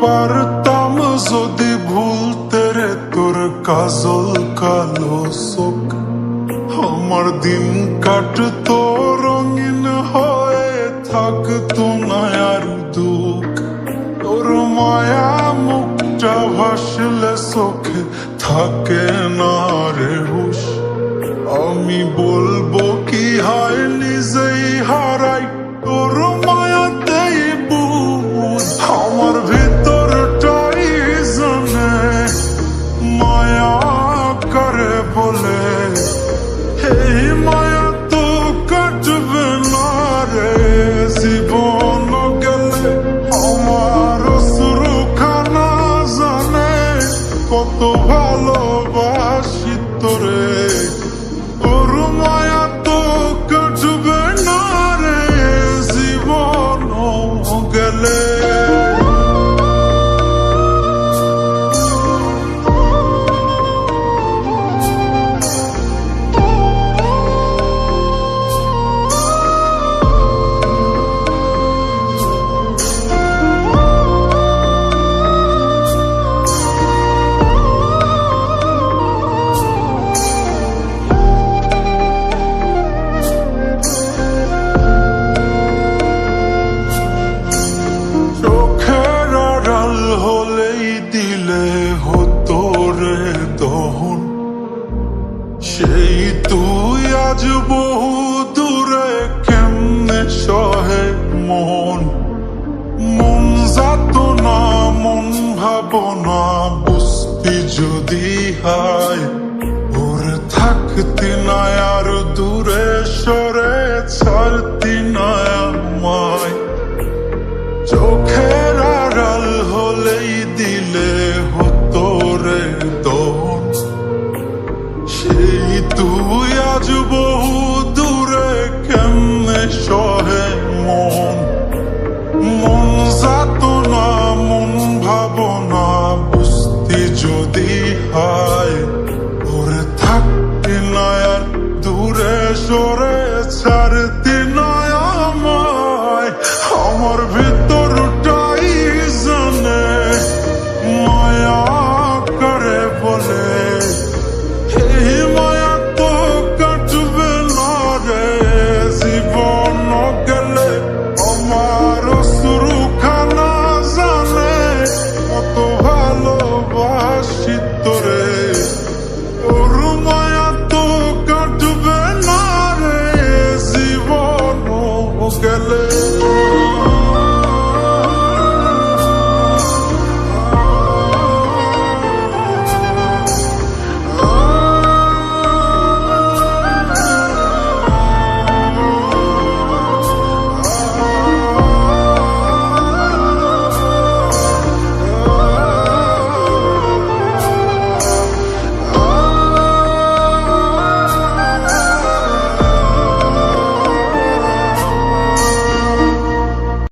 পারতাম যদি ভুলতে রে তোর কাজল কালো চোখ, আমার দিন কাটতো রঙিন হয়ে, থাকতো না আর দুঃখ। তোর মায়া মুখটা ভাসলে চোখে থাকে না রে হুশ। আমি বলবো কি হায় নিজেই হারাই তোর মায়াতেই বুঝ। আমার ভিতরটাই জানে মায়া করে বলে, এই মায়া তো কাটবে না রে জীবন গেলে। আমার অশ্রুখানা জানে কত ভালোবাসি তোরে, তোর মায়া তো কাটবে না রে জীবন গেলে। সেই তুই আজ বহু দূরে কেমনে সহে মন, মন যাত না মন ভাবনা বুঝতি যদি হায়। ওরে থাকতি না আর দূরে সরে ছাড়তি না আমায়। চোখের আড়াল হলেই দিলে হতো রে দহন, সেই তুই আজ বহু দূরে কেমনে সহে মন, মন যাত না মন ভাবনা বুঝতি যদি হায়। ওরে থাকতি না আর দূরে সরে ছাড়তি